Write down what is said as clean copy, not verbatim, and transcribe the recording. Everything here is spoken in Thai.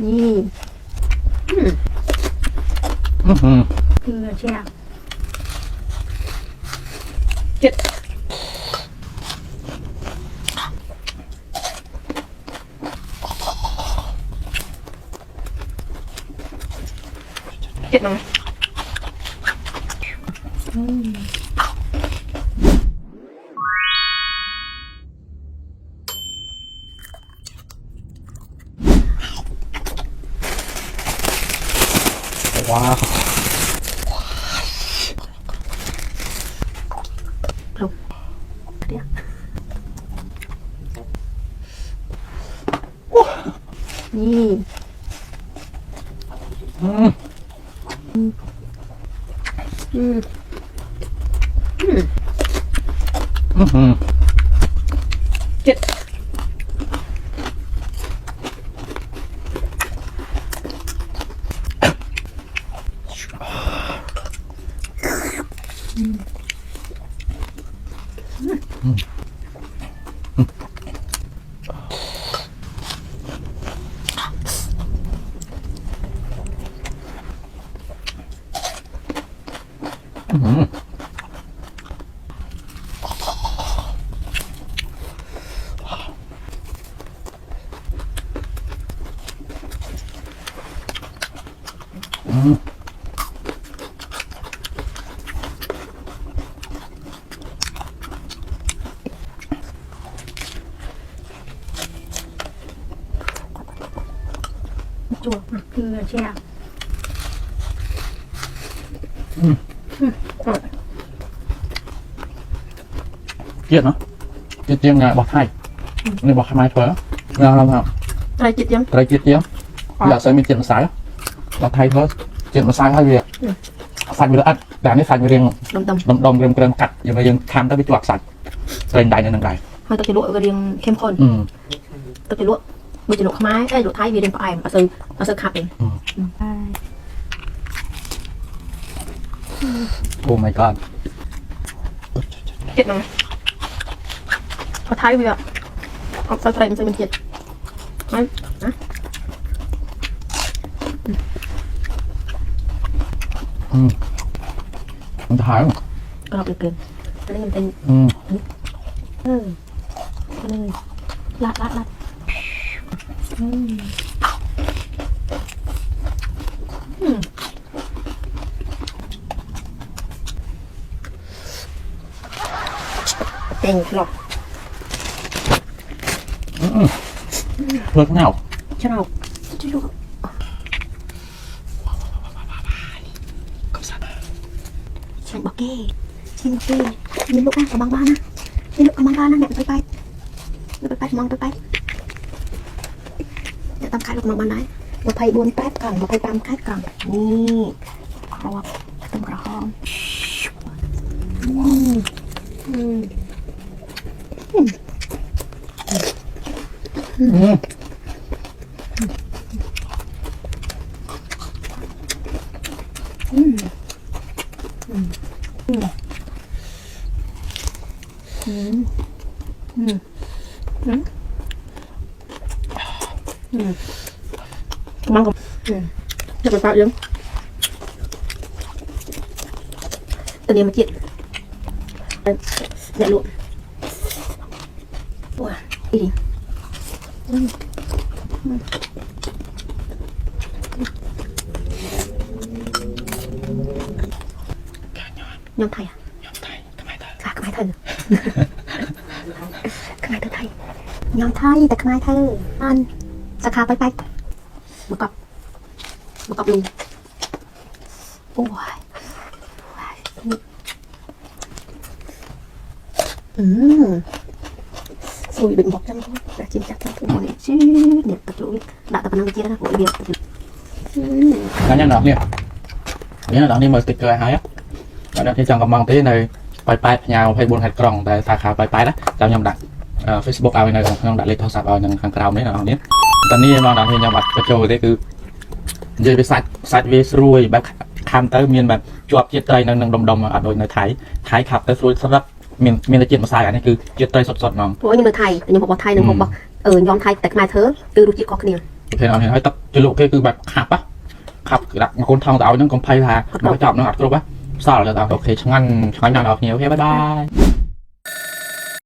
นี่เกลือแช่เจ็ดเจ็ดหน่อยว้าวลงเดี๋ยวนี่เจ็ดจั่วเกลือแช่เจี๊ยบเนาะเจี๊ยบไงบอกไทยนี่บอกทำไมเถอะนะครับอะไรจิตยังอะไรเจี๊ยบอยากใส่มีเจี๊ยบมาใส่บอกไทยเถอะเจี๊ยบมาใส่ให้เวียใส่ไปเลยอัดแต่นี่ใส่ไปเรียงดมเรียงกัดอย่างไรยังทำได้ไปจวดใส่เรียงใดในหนึ่งใดให้ตะกี้ลวกก็เรียงเข้มข้นตะกี้ลวกมือจะลวกไม้ไอ้ลวกไทยวีเรียงปลายเอาซื้อขับเองโอ้ my god เจ็ดหน่อยพอท้ายวีอ่ะเอาใส่มันจะเป็นเจ็ดไหมนะมันถ่ายกรอบเหลือเกินอันนี้มันเป็นเลยลัดเต็งหรอกเลือกเงาใช่ไหมจะลูกชิมบักเก้มีลูกนะกับบางบ้านนะมีลูกกับบางบ้านนะเนี่ยไปมองไปเนี่ยตามคายลูกน้องบ้านไหนมาไทยบวนแป๊ดกล่องมาไทยตามคายกล่องนี่ครบต้มกระหอมมังกับจะไปปะยังตอนนี้มาจิตเนี่ยลูกว้าอีดิยอมไทยอ่ะทำไมเธอขมายเธอขมายเธอไทยยอมไทยแต่ขมายเธออันสาขาไปบุกกับลุงโอ้ยสวยเป็นบอกจังเลยแต่จริงจังทุกคนชื่อเนี่ยตะลุยด่าตะพนังเจี๊ยบนะโอ้ยเดียวงั้นยังดอกเนี่ยดอกนี่มาติดเกลือหายอ่ะแล้วที่จังกำลังที่ในไปยาวให้บนหัดกล่องแต่สาขาไปนะจำยำดักFacebook เอาในของยำดักเลขโทรศัพท์เอาในข้างกลางนี่นะนี้ตอนนี้มองดอกที่ยำดักกระโจนนี่คือจะไปสัตว์เวสรวยแบบคำเตอร์มีนแบบจวบเจี๊ยบใจนั่งดมโดยในไทยขับเตอร์รวยสำหรับมีแต่เจี๊ยบมาใส่อันนี้คือเจี๊ยบใจสดๆน้องโอ้ยนี่เมืองไทยแต่ยังบอกว่าไทยหนึ่งบอกยอมไทยแต่ขมายเธอคือรู้จิตกอกเนี่ย thế nào thì nói tập chơi lộ kia cứแบบขับáขับđặt mà con thằng tao những con phay là nó chọn nó ngặt luôn á sao là tao ok chẳng ăn nào được nhiều ok bye bye